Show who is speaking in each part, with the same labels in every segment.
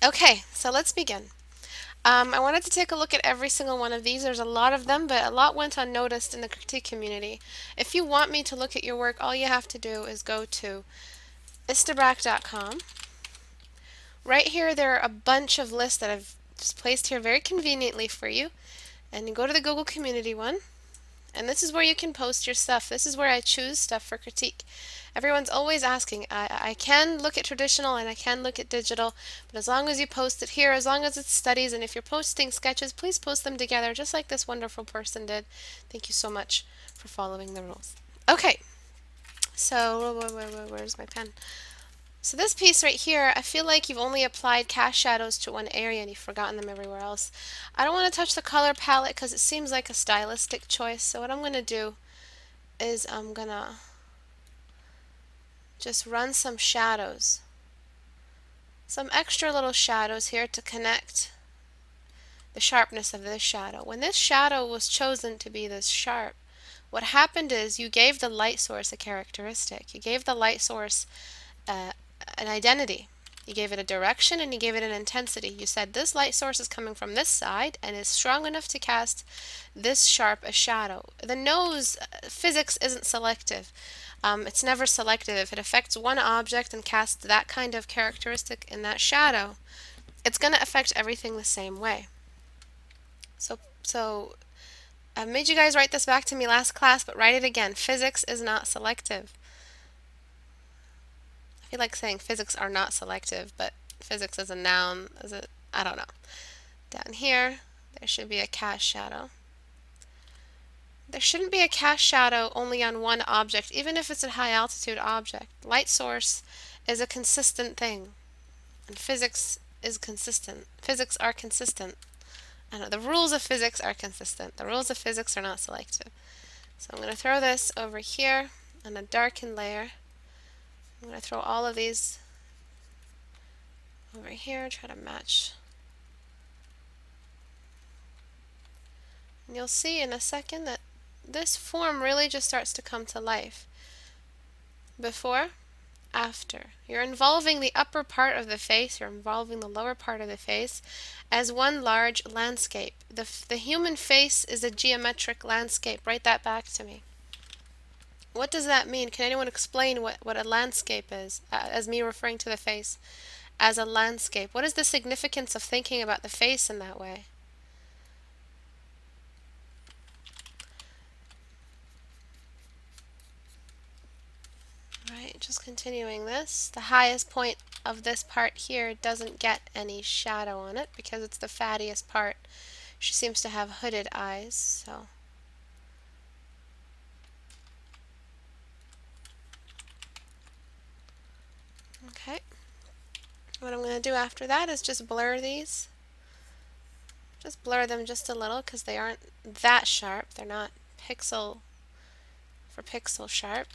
Speaker 1: Okay, so let's begin. I wanted to take a look at every single one of these. There's a lot of them, but a lot went unnoticed in the critique community. If you want me to look at your work, all you have to do is go to istebrak.com. Right here, there are a bunch of lists that I've just placed here very conveniently for you. And you go to the Google Community one, and this is where you can post your stuff. This is where I choose stuff for critique. Everyone's always asking. I can look at traditional and I can look at digital, but as long as you post it here, as long as it's studies, and if you're posting sketches, please post them together just like this wonderful person did. Thank you so much for following the rules. Okay, so where's my pen? So this piece right here, I feel like you've only applied cast shadows to one area and you've forgotten them everywhere else. I don't want to touch the color palette because it seems like a stylistic choice. So what I'm going to do is I'm going to just run some shadows. Some extra little shadows here to connect the sharpness of this shadow. When this shadow was chosen to be this sharp, what happened is you gave the light source a characteristic. You gave the light source an identity. You gave it a direction and you gave it an intensity. You said this light source is coming from this side and is strong enough to cast this sharp a shadow. The nose, physics isn't selective. It's never selective. If it affects one object and casts that kind of characteristic in that shadow, it's going to affect everything the same way. So I made you guys write this back to me last class, but write it again. Physics is not selective. I feel like saying physics are not selective, but physics as a noun, I don't know. Down here, there should be a cast shadow. There shouldn't be a cast shadow only on one object, even if it's a high altitude object. Light source is a consistent thing, and physics is consistent. Physics are consistent. I know, the rules of physics are consistent. The rules of physics are not selective. So I'm going to throw this over here on a darkened layer. I'm going to throw all of these over here, try to match. And you'll see in a second that this form really just starts to come to life. Before, after. You're involving the upper part of the face, you're involving the lower part of the face as one large landscape. The human face is a geometric landscape. Write that back to me. What does that mean? Can anyone explain what a landscape is, as me referring to the face as a landscape? What is the significance of thinking about the face in that way? Right, just continuing this. The highest point of this part here doesn't get any shadow on it because it's the fattiest part. She seems to have hooded eyes, so. Okay. What I'm going to do after that is just blur these. Just blur them just a little because they aren't that sharp. They're not pixel for pixel sharp.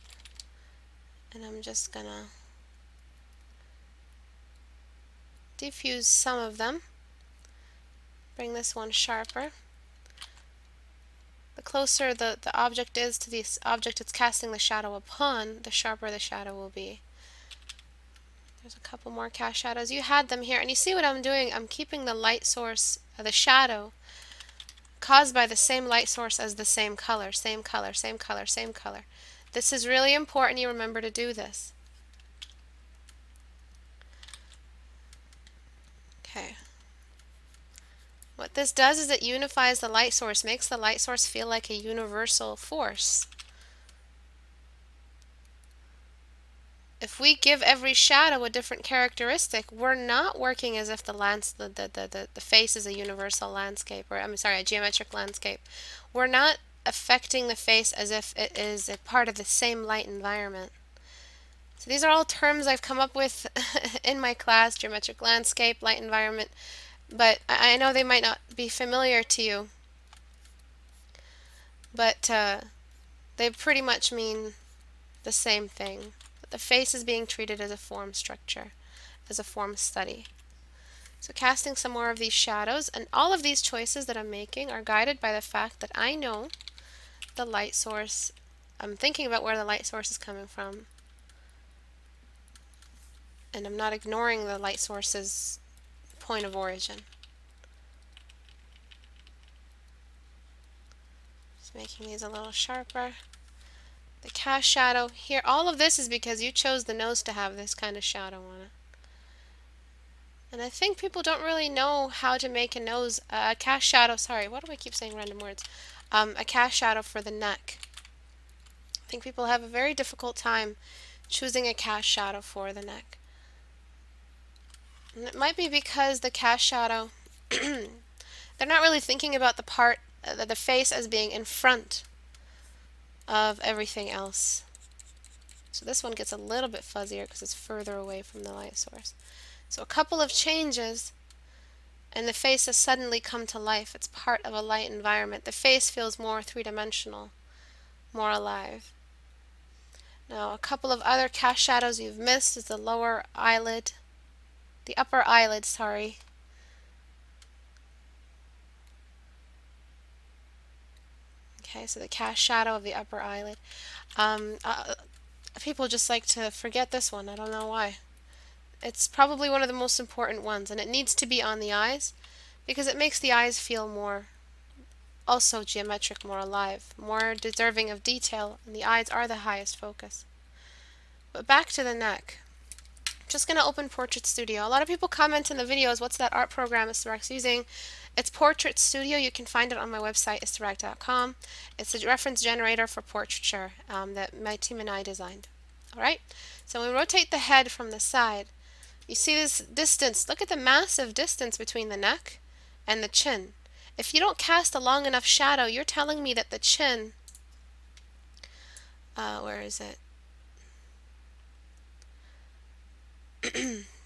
Speaker 1: And I'm just going to diffuse some of them. Bring this one sharper. The closer the object is to the object it's casting the shadow upon, the sharper the shadow will be. There's a couple more cast shadows. You had them here, and you see what I'm doing? I'm keeping the light source, the shadow, caused by the same light source as the same color, same color, same color, same color. This is really important you remember to do this. Okay. What this does is it unifies the light source, makes the light source feel like a universal force. If we give every shadow a different characteristic, we're not working as if the face is a universal landscape, or I'm sorry, a geometric landscape. We're not affecting the face as if it is a part of the same light environment. So these are all terms I've come up with in my class, geometric landscape, light environment, but I know they might not be familiar to you, but they pretty much mean the same thing. The face is being treated as a form structure, as a form study. So casting some more of these shadows, and all of these choices that I'm making are guided by the fact that I know the light source. I'm thinking about where the light source is coming from, and I'm not ignoring the light source's point of origin. Just making these a little sharper. The cast shadow here, all of this is because you chose the nose to have this kind of shadow on it. And I think people don't really know how to make a nose, a cast shadow, sorry, why do I keep saying random words? A cast shadow for the neck. I think people have a very difficult time choosing a cast shadow for the neck. And it might be because the cast shadow, they're not really thinking about the part, the face as being in front of everything else. So this one gets a little bit fuzzier because it's further away from the light source. So a couple of changes and the face has suddenly come to life. It's part of a light environment. The face feels more three-dimensional, more alive. Now a couple of other cast shadows you've missed is the lower eyelid, the upper eyelid, sorry. Okay, so the cast shadow of the upper eyelid. People just like to forget this one. I don't know why. It's probably one of the most important ones, and it needs to be on the eyes because it makes the eyes feel more, also geometric, more alive, more deserving of detail, and the eyes are the highest focus. But back to the neck. I'm just going to open Portrait Studio. A lot of people comment in the videos, what's that art program Istebrak's using? It's Portrait Studio. You can find it on my website, istebrak.com. It's a reference generator for portraiture that my team and I designed. Alright, so when we rotate the head from the side, you see this distance. Look at the massive distance between the neck and the chin. If you don't cast a long enough shadow, you're telling me that the chin, where is it?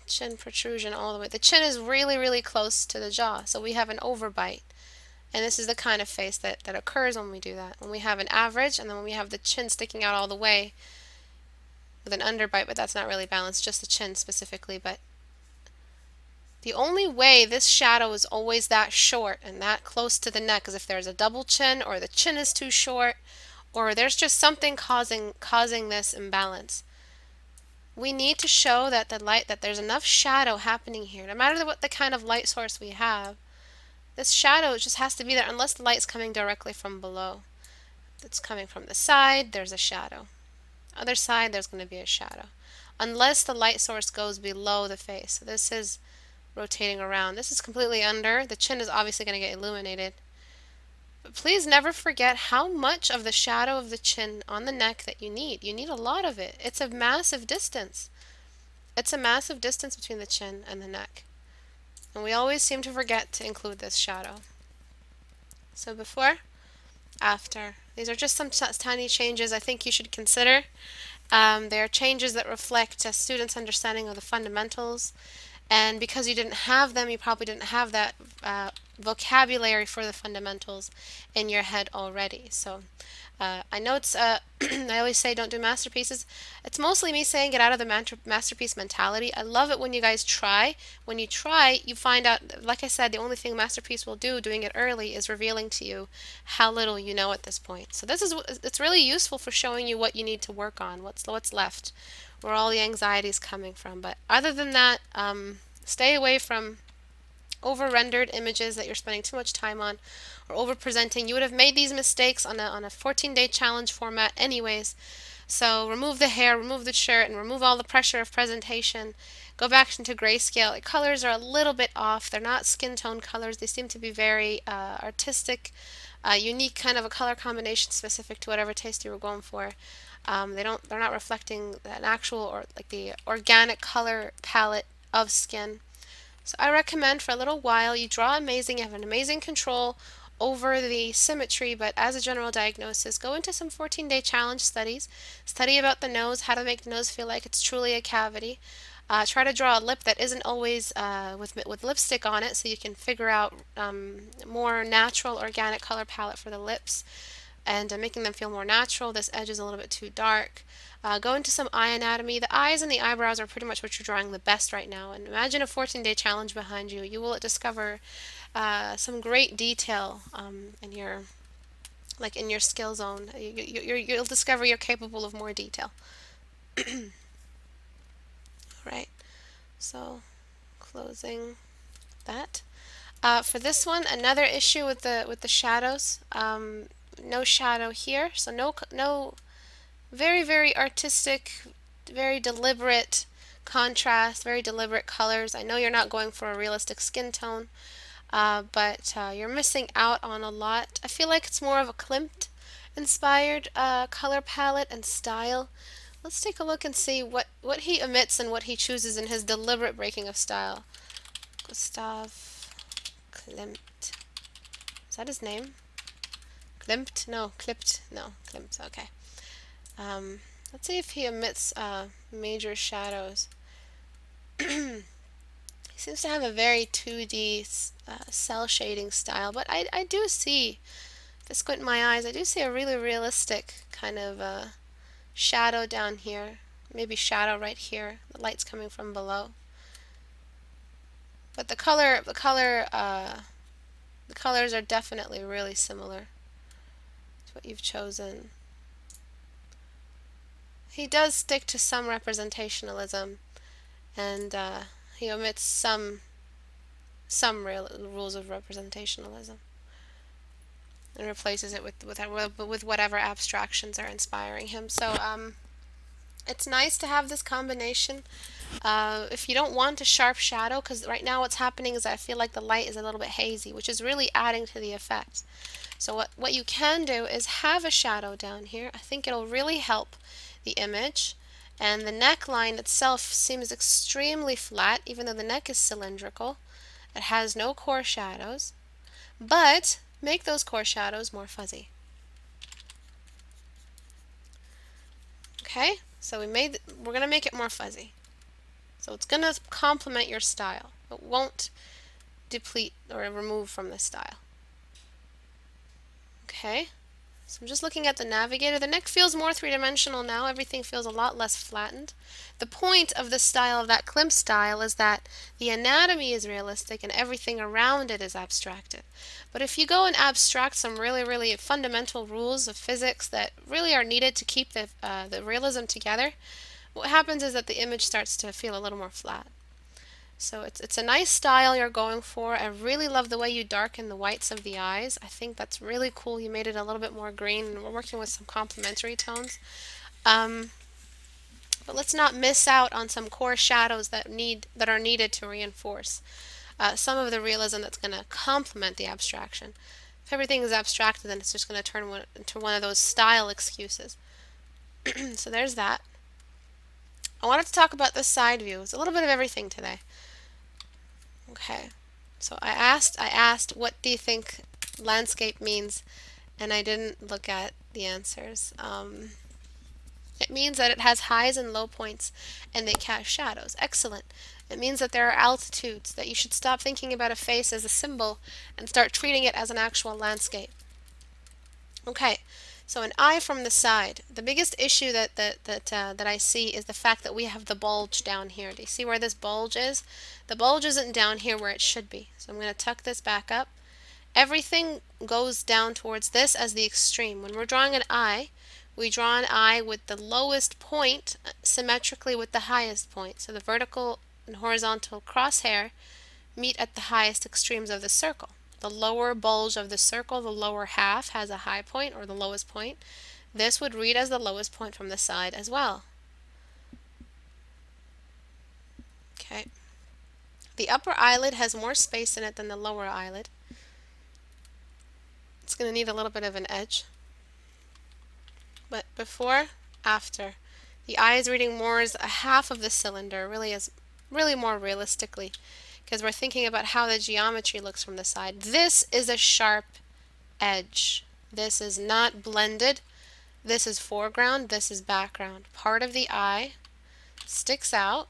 Speaker 1: Chin protrusion all the way. The chin is really, really close to the jaw, so we have an overbite. And this is the kind of face that occurs when we do that. When we have an average, and then when we have the chin sticking out all the way with an underbite, but that's not really balanced, just the chin specifically. But the only way this shadow is always that short and that close to the neck is if there's a double chin, or the chin is too short, or there's just something causing this imbalance. We need to show that there's enough shadow happening here. No matter what the kind of light source we have, this shadow just has to be there unless the light's coming directly from below. If it's coming from the side, there's a shadow. Other side, there's going to be a shadow. Unless the light source goes below the face. So this is rotating around. This is completely under. The chin is obviously going to get illuminated. But please never forget how much of the shadow of the chin on the neck that you need. You need a lot of it. It's a massive distance. It's a massive distance between the chin and the neck. And we always seem to forget to include this shadow. So before, after. These are just some tiny changes I think you should consider. They are changes that reflect a student's understanding of the fundamentals. And because you didn't have them, you probably didn't have that vocabulary for the fundamentals in your head already. So I know it's, I always say don't do masterpieces. It's mostly me saying get out of the masterpiece mentality. I love it when you guys try. When you try, you find out, like I said, the only thing masterpiece will do, doing it early, is revealing to you how little you know at this point. So it's really useful for showing you what you need to work on, what's left, where all the anxiety is coming from. But other than that, stay away from over-rendered images that you're spending too much time on, or over-presenting. You would have made these mistakes on a 14-day challenge format anyways. So remove the hair, remove the shirt, and remove all the pressure of presentation. Go back into grayscale. The colors are a little bit off. They're not skin tone colors. They seem to be very artistic, unique kind of a color combination specific to whatever taste you were going for. They're not reflecting an actual or like the organic color palette of skin. So I recommend for a little while you draw amazing, you have an amazing control over the symmetry, but as a general diagnosis, go into some 14-day challenge studies. Study about the nose, how to make the nose feel like it's truly a cavity. Try to draw a lip that isn't always with lipstick on it, so you can figure out more natural organic color palette for the lips, and making them feel more natural. This edge is a little bit too dark. Go into some eye anatomy. The eyes and the eyebrows are pretty much what you're drawing the best right now. And imagine a 14-day challenge behind you. You will discover some great detail in your skill zone. You'll discover you're capable of more detail. Right. So closing. that. For this one, another issue with the shadows. No shadow here, so no very artistic, very deliberate contrast, very deliberate colors. I know you're not going for a realistic skin tone, but you're missing out on a lot. I feel like it's more of a Klimt inspired color palette and style. Let's take a look and see what he omits and what he chooses in his deliberate breaking of style. Gustav Klimt. Is that his name? Klimt? No, Klimt. No, Klimt. Okay. Let's see if he omits major shadows. He seems to have a very 2D cell shading style, but I do see, if I squint my eyes, I do see a really realistic kind of shadow down here. Maybe shadow right here. The light's coming from below. But the colors are definitely really similar to what you've chosen. He does stick to some representationalism, and he omits some real rules of representationalism and replaces it with whatever abstractions are inspiring him. So it's nice to have this combination. If you don't want a sharp shadow, because right now what's happening is I feel like the light is a little bit hazy, which is really adding to the effect. So what you can do is have a shadow down here. I think it'll really help the image. And the neckline itself seems extremely flat, even though the neck is cylindrical. It has no core shadows, but make those core shadows more fuzzy. Okay, so we're going to make it more fuzzy. So it's going to complement your style. It won't deplete or remove from the style. Okay, so I'm just looking at the navigator. The neck feels more three-dimensional now. Everything feels a lot less flattened. The point of the style, of that Klimt style, is that the anatomy is realistic and everything around it is abstracted. But if you go and abstract some really fundamental rules of physics that really are needed to keep the realism together, what happens is that the image starts to feel a little more flat. So it's a nice style you're going for. I really love the way you darken the whites of the eyes. I think that's really cool. You made it a little bit more green, and we're working with some complementary tones. But let's not miss out on some core shadows that are needed to reinforce some of the realism that's going to complement the abstraction. If everything is abstracted, then it's just going to turn into one of those style excuses. So there's that. I wanted to talk about the side view. It's a little bit of everything today. Okay, so I asked, what do you think landscape means? And I didn't look at the answers. It means that it has highs and low points and they cast shadows. Excellent. It means that there are altitudes, that you should stop thinking about a face as a symbol and start treating it as an actual landscape. Okay, so an eye from the side. The biggest issue that I see is the fact that we have the bulge down here. Do you see where this bulge is? The bulge isn't down here where it should be. So I'm going to tuck this back up. Everything goes down towards this as the extreme. When we're drawing an eye, we draw an eye with the lowest point symmetrically with the highest point. So the vertical and horizontal crosshair meet at the highest extremes of the circle. The lower bulge of the circle, the lower half, has a high point or the lowest point. This would read as the lowest point from the side as well. Okay. The upper eyelid has more space in it than the lower eyelid. It's going to need a little bit of an edge. But before, after. The eye is reading more as a half of the cylinder, really more realistically, because we're thinking about how the geometry looks from the side. This is a sharp edge. This is not blended. This is foreground, this is background. Part of the eye sticks out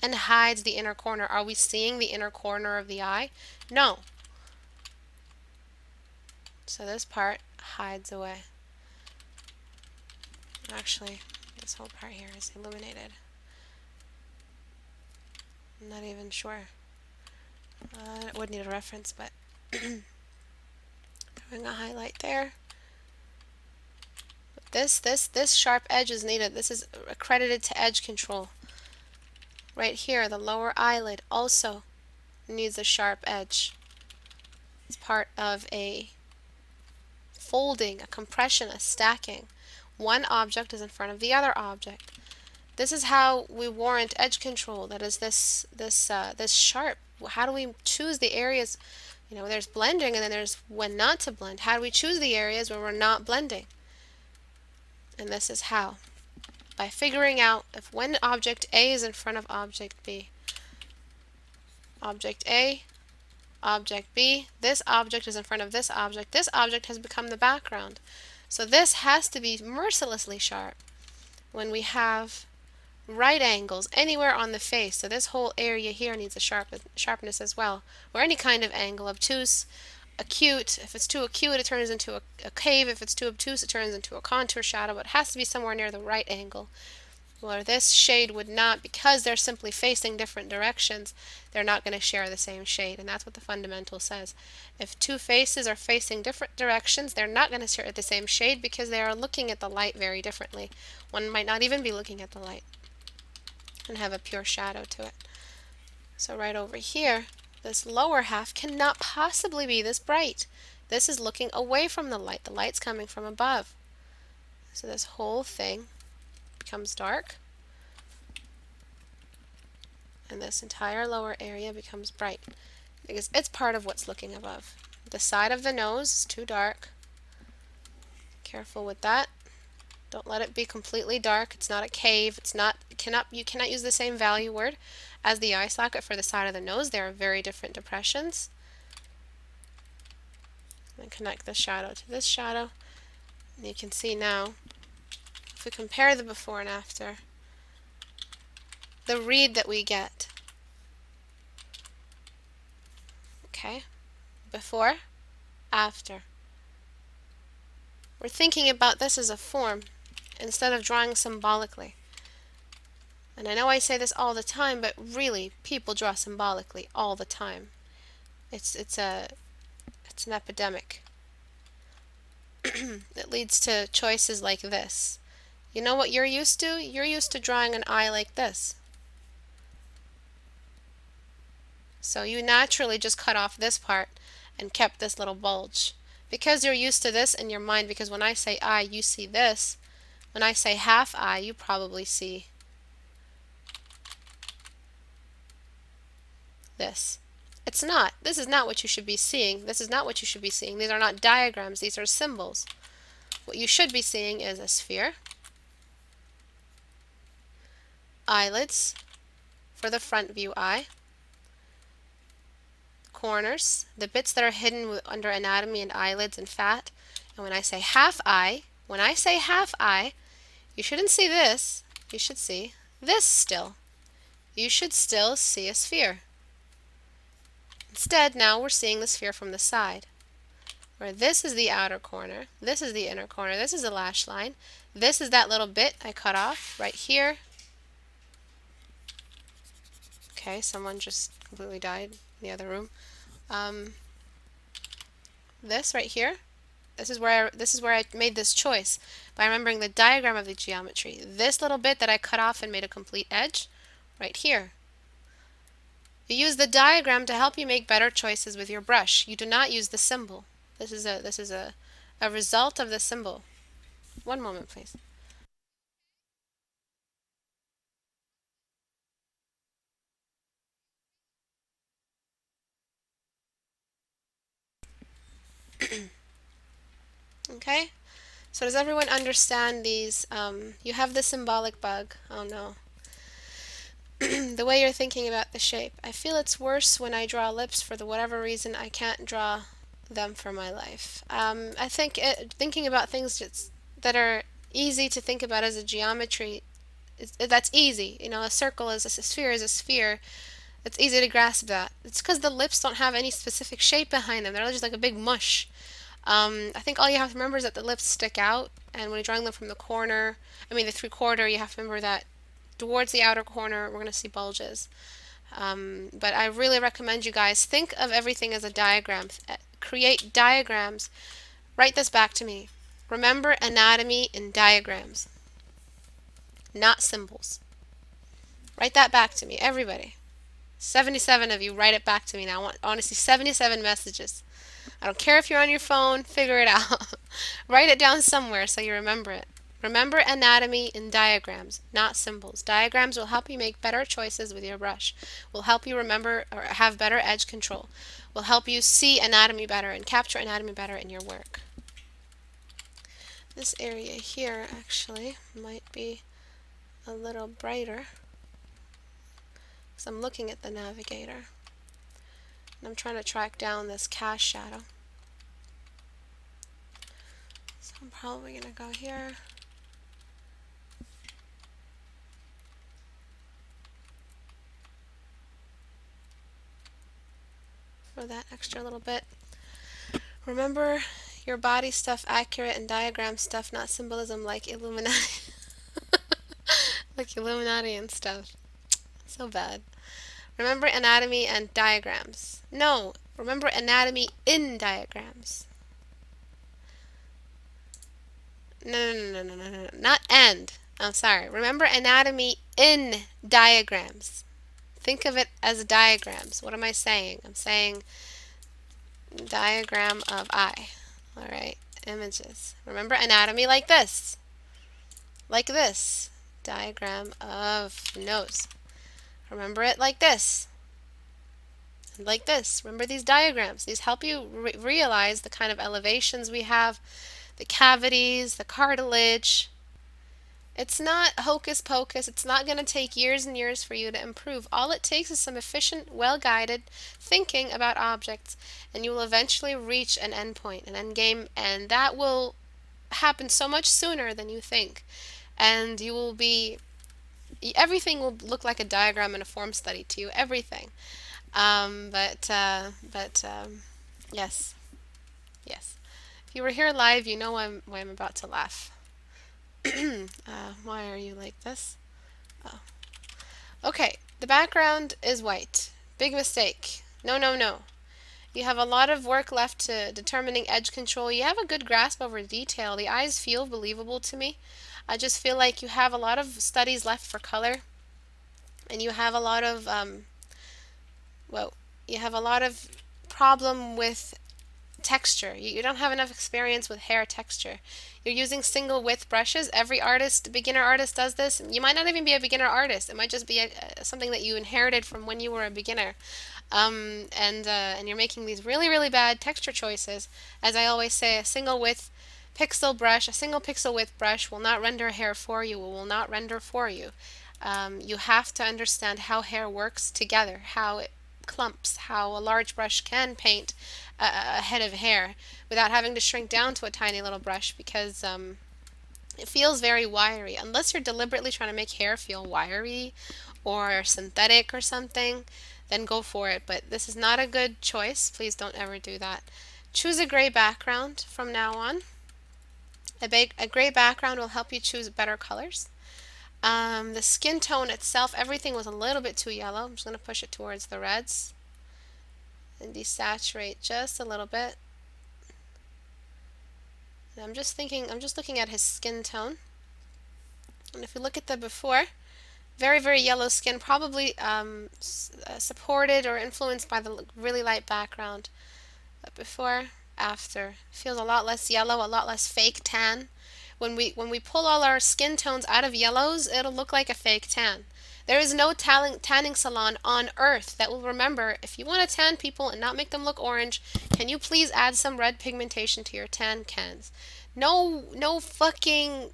Speaker 1: and hides the inner corner. Are we seeing the inner corner of the eye? No. So this part hides away. Actually, this whole part here is illuminated. I'm not even sure. It would need a reference, but throwing a highlight there. This sharp edge is needed. This is accredited to edge control. Right here, the lower eyelid also It needs a sharp edge. It's part of a folding, a compression, a stacking. One object is in front of the other object. This is how we warrant edge control. That is this sharp. How do we choose the areas? You know, there's blending and then there's when not to blend. How do we choose the areas where we're not blending? And this is how. By figuring out if when object A is in front of object B. Object A, object B, this object is in front of this object. This object has become the background. So this has to be mercilessly sharp when we have right angles anywhere on the face. So this whole area here needs a sharpness as well. Or any kind of angle, obtuse, acute. If it's too acute, it turns into a cave. If it's too obtuse, it turns into a contour shadow. But it has to be somewhere near the right angle. Where this shade would not, because they're simply facing different directions, they're not going to share the same shade. And that's what the fundamental says. If two faces are facing different directions, they're not going to share the same shade because they are looking at the light very differently. One might not even be looking at the light and have a pure shadow to it. So right over here, this lower half cannot possibly be this bright. This is looking away from the light. The light's coming from above. So this whole thing becomes dark, and this entire lower area becomes bright because it's part of what's looking above. The side of the nose is too dark. Careful with that. Don't let it be completely dark. It's not a cave. You cannot use the same value word as the eye socket for the side of the nose. There are very different depressions. And connect this shadow to this shadow. And you can see now, if we compare the before and after, the read that we get. Okay, before, after. We're thinking about this as a form instead of drawing symbolically. And I know I say this all the time, but really, people draw symbolically all the time. It's an epidemic. It leads to choices like this. You know what you're used to? You're used to drawing an eye like this. So you naturally just cut off this part and kept this little bulge. Because you're used to this in your mind, because when I say eye, you see this. When I say half eye, you probably see this. It's not. This is not what you should be seeing. This is not what you should be seeing. These are not diagrams. These are symbols. What you should be seeing is a sphere, eyelids for the front view eye, corners, the bits that are hidden under anatomy and eyelids and fat. And when I say half eye, you shouldn't see this. You should see this still. You should still see a sphere. Instead, now we're seeing the sphere from the side, where this is the outer corner, this is the inner corner, this is the lash line, this is that little bit I cut off right here. Okay, someone just completely died in the other room. This right here, this is where I made this choice by remembering the diagram of the geometry. This little bit that I cut off and made a complete edge, right here. You use the diagram to help you make better choices with your brush. You do not use the symbol. This is a result of the symbol. One moment, please. Okay, so does everyone understand these? You have the symbolic bug. Oh no. The way you're thinking about the shape. I feel it's worse when I draw lips for whatever reason I can't draw them for my life. I think thinking about things that are easy to think about as a geometry, that's easy. You know, a circle is a sphere is a sphere. It's easy to grasp that. It's because the lips don't have any specific shape behind them. They're just like a big mush. I think all you have to remember is that the lips stick out, and when you're drawing them from the corner, the 3/4, you have to remember that towards the outer corner, we're going to see bulges. But I really recommend you guys think of everything as a diagram. Create diagrams. Write this back to me. Remember anatomy in diagrams, not symbols. Write that back to me, everybody. 77 of you, write it back to me now. I want to see 77 messages. I don't care if you're on your phone, figure it out. Write it down somewhere so you remember it. Remember anatomy in diagrams, not symbols. Diagrams will help you make better choices with your brush, will help you remember or have better edge control, will help you see anatomy better and capture anatomy better in your work. This area here actually might be a little brighter because I'm looking at the navigator and I'm trying to track down this cast shadow. So I'm probably going to go here. For that extra little bit. Remember your body stuff accurate and diagram stuff, not symbolism like Illuminati. Like Illuminati and stuff. So bad. Remember anatomy and diagrams. No, remember anatomy in diagrams. No. Not and. I'm sorry. Remember anatomy in diagrams. Think of it as diagrams. What am I saying? I'm saying diagram of eye. Alright, images. Remember anatomy like this. Like this. Diagram of nose. Remember it like this. And like this. Remember these diagrams. These help you realize the kind of elevations we have, the cavities, the cartilage. It's not hocus pocus. It's not going to take years and years for you to improve. All it takes is some efficient, well-guided thinking about objects, and you will eventually reach an endpoint, an end game, and that will happen so much sooner than you think. And you will be, everything will look like a diagram in a form study to you, everything. Yes, yes. If you were here live, you know why I'm about to laugh. Why are you like this? Oh. Okay, the background is white. Big mistake. No. You have a lot of work left to determining edge control. You have a good grasp over detail. The eyes feel believable to me. I just feel like you have a lot of studies left for color, and you have a lot of problem with texture. You don't have enough experience with hair texture. You're using single width brushes. Every artist, beginner artist does this. You might not even be a beginner artist. It might just be something that you inherited from when you were a beginner. And you're making these really, really bad texture choices. As I always say, a single pixel width brush will not render hair for you, will not render for you. You have to understand how hair works together, how it clumps, how a large brush can paint a head of hair without having to shrink down to a tiny little brush, because it feels very wiry. Unless you're deliberately trying to make hair feel wiry or synthetic or something, then go for it. But this is not a good choice. Please don't ever do that. Choose a gray background from now on. A gray background will help you choose better colors. The skin tone itself, everything was a little bit too yellow. I'm just going to push it towards the reds and desaturate just a little bit. And I'm just looking at his skin tone. And if you look at the before, very, very yellow skin, probably supported or influenced by the really light background. But before, after, feels a lot less yellow, a lot less fake tan. When we pull all our skin tones out of yellows, it'll look like a fake tan. There is no tanning salon on earth that will remember, if you want to tan people and not make them look orange, can you please add some red pigmentation to your tan cans? No fucking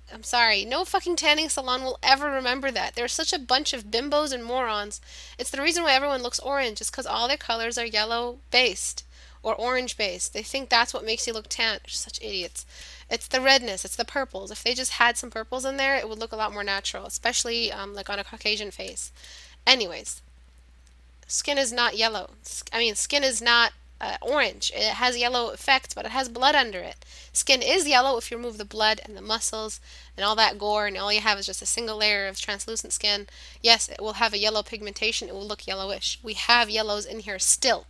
Speaker 1: tanning salon will ever remember that. There's such a bunch of bimbos and morons. It's the reason why everyone looks orange, is because all their colors are yellow based or orange based. They think that's what makes you look tan. They're such idiots. It's the redness, it's the purples. If they just had some purples in there, it would look a lot more natural, especially like on a Caucasian face. Anyways, skin is not yellow. Skin is not orange. It has yellow effects, but it has blood under it. Skin is yellow if you remove the blood and the muscles and all that gore, and all you have is just a single layer of translucent skin. Yes, it will have a yellow pigmentation. It will look yellowish. We have yellows in here still,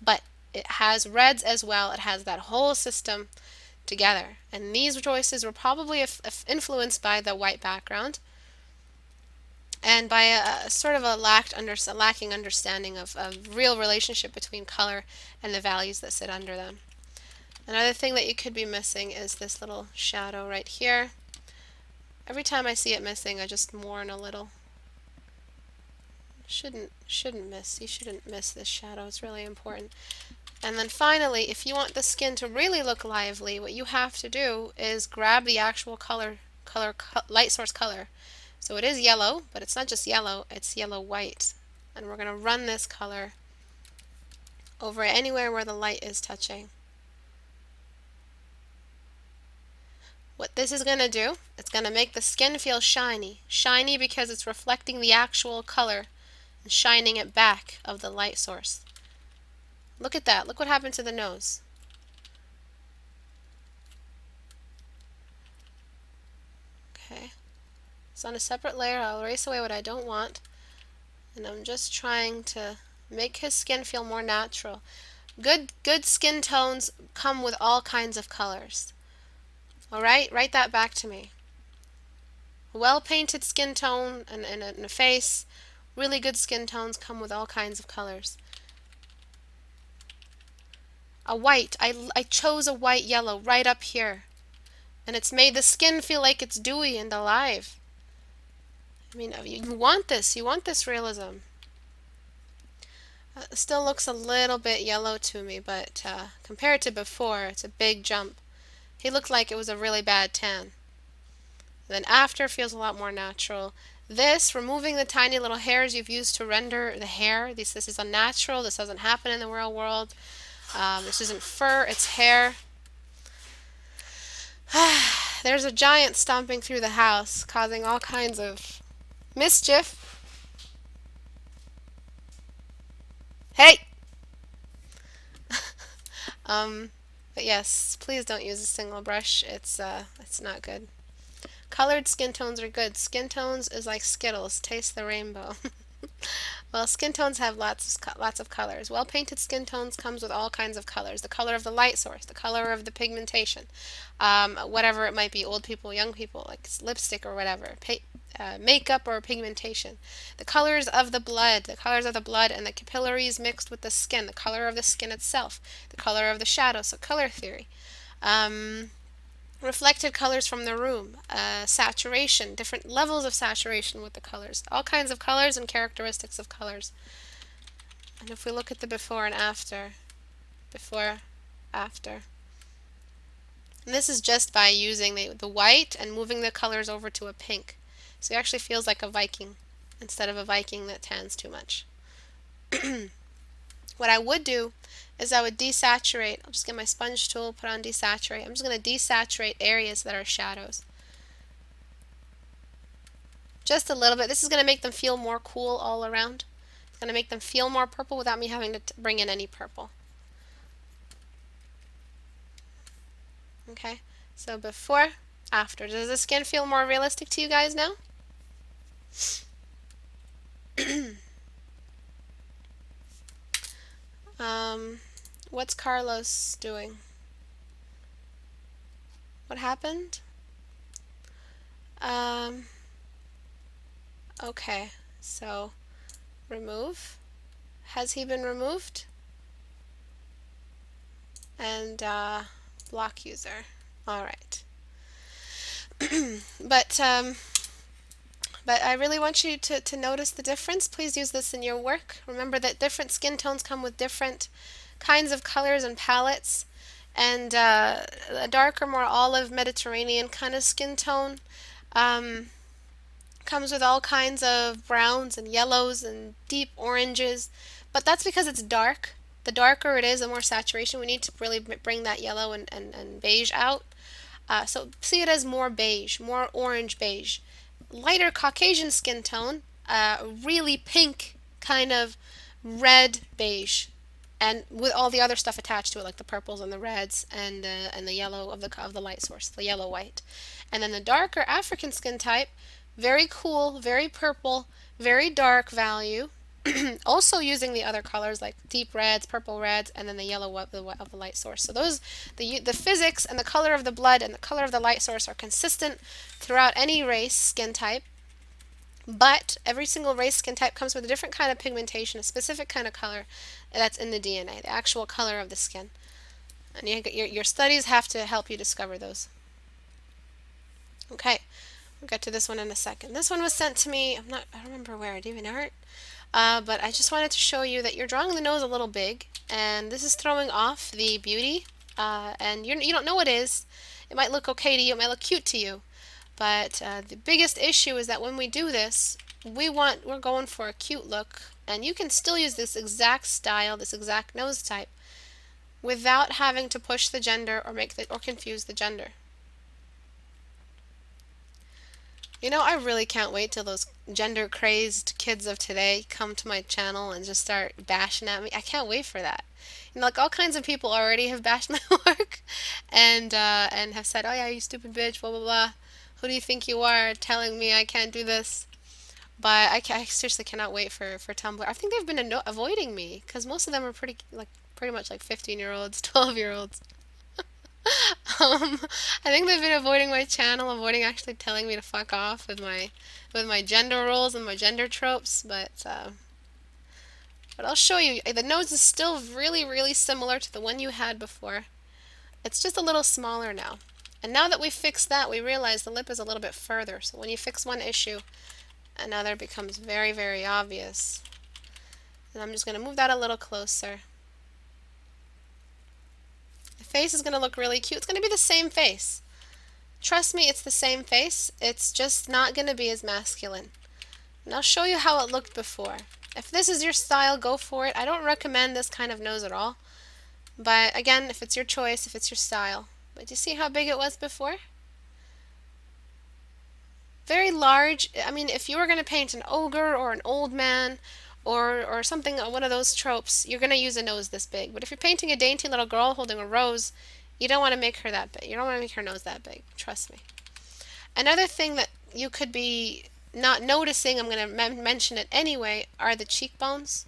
Speaker 1: but it has reds as well. It has that whole system together. And these choices were probably influenced by the white background. and by a sort of a lacking understanding of a real relationship between color and the values that sit under them. Another thing that you could be missing is this little shadow right here. Every time I see it missing, I just mourn a little. Shouldn't miss. You shouldn't miss this shadow. It's really important. And then finally, if you want the skin to really look lively, what you have to do is grab the actual light source color. So it is yellow, but it's not just yellow, it's yellow white. And we're going to run this color over anywhere where the light is touching. What this is going to do, it's going to make the skin feel shiny. Shiny because it's reflecting the actual color and shining it back of the light source. Look at that. Look what happened to the nose. Okay. It's on a separate layer. I'll erase away what I don't want. And I'm just trying to make his skin feel more natural. Good skin tones come with all kinds of colors. Alright? Write that back to me. A well-painted skin tone and a face, really good skin tones come with all kinds of colors. A white, I chose a white yellow right up here. And it's made the skin feel like it's dewy and alive. I mean, you want this realism. It still looks a little bit yellow to me, but compared to before, it's a big jump. He looked like it was a really bad tan. Then after feels a lot more natural. This, removing the tiny little hairs you've used to render the hair, this is unnatural. This doesn't happen in the real world. This isn't fur, it's hair. There's a giant stomping through the house, causing all kinds of mischief. Hey! But yes, please don't use a single brush. It's not good. Colored skin tones are good. Skin tones is like Skittles. Taste the rainbow. Well, skin tones have lots of colors. Well-painted skin tones comes with all kinds of colors. The color of the light source, the color of the pigmentation, whatever it might be, old people, young people, like lipstick or whatever, makeup or pigmentation. The colors of the blood and the capillaries mixed with the skin, the color of the skin itself, the color of the shadow, so color theory. Reflected colors from the room, saturation, different levels of saturation with the colors, all kinds of colors and characteristics of colors. And if we look at the before and after, and this is just by using the white and moving the colors over to a pink. So he actually feels like a Viking instead of a Viking that tans too much. What I would do is I would desaturate. I'll just get my sponge tool, put on desaturate. I'm just going to desaturate areas that are shadows. Just a little bit. This is going to make them feel more cool all around. It's going to make them feel more purple without me having to bring in any purple. Okay, so before, after. Does the skin feel more realistic to you guys now? What's Carlos doing? What happened? Okay, so remove. Has he been removed? And block user. All right. But I really want you to notice the difference. Please use this in your work. Remember that different skin tones come with different kinds of colors and palettes. And a darker, more olive Mediterranean kind of skin tone comes with all kinds of browns and yellows and deep oranges. But that's because it's dark. The darker it is, the more saturation we need to really bring that yellow and beige out. So see it as more beige, more orange beige. Lighter Caucasian skin tone, really pink kind of red beige, and with all the other stuff attached to it, like the purples and the reds and the yellow of the light source, the yellow white. And then the darker African skin type, very cool, very purple, very dark value. Also using the other colors like deep reds, purple reds, and then the yellow of the light source. So those, the physics and the color of the blood and the color of the light source are consistent throughout any race, skin type. But every single race skin type comes with a different kind of pigmentation, a specific kind of color that's in the DNA, the actual color of the skin. And your studies have to help you discover those. Okay, we'll get to this one in a second. This one was sent to me, I don't remember where, I didn't even know it. But I just wanted to show you that you're drawing the nose a little big, and this is throwing off the beauty, and you don't know what it is. It might look okay to you, it might look cute to you, but the biggest issue is that when we do this, we're going for a cute look, and you can still use this exact style, this exact nose type, without having to push the gender or confuse the gender. You know, I really can't wait till those gender crazed kids of today come to my channel and just start bashing at me. I can't wait for that. You know, like all kinds of people already have bashed my work and have said, "Oh yeah, you stupid bitch, blah blah blah. Who do you think you are telling me I can't do this?" But I seriously cannot wait for Tumblr. I think they've been avoiding me because most of them are pretty much like 15-year-olds, 12-year-olds. I think they've been avoiding my channel, avoiding actually telling me to fuck off with my gender roles and my gender tropes, but I'll show you. The nose is still really, really similar to the one you had before. It's just a little smaller now. And now that we fixed that, we realize the lip is a little bit further. So when you fix one issue, another becomes very, very obvious. And I'm just going to move that a little closer. The face is going to look really cute. It's going to be the same face. Trust me, it's the same face. It's just not going to be as masculine. And I'll show you how it looked before. If this is your style, go for it. I don't recommend this kind of nose at all. But again, if it's your choice, if it's your style. But do you see how big it was before? Very large. I mean, if you were going to paint an ogre or an old man or something, one of those tropes, you're going to use a nose this big. But if you're painting a dainty little girl holding a rose, you don't want to make her that big. You don't want to make her nose that big. Trust me. Another thing that you could be not noticing, I'm going to mention it anyway, are the cheekbones.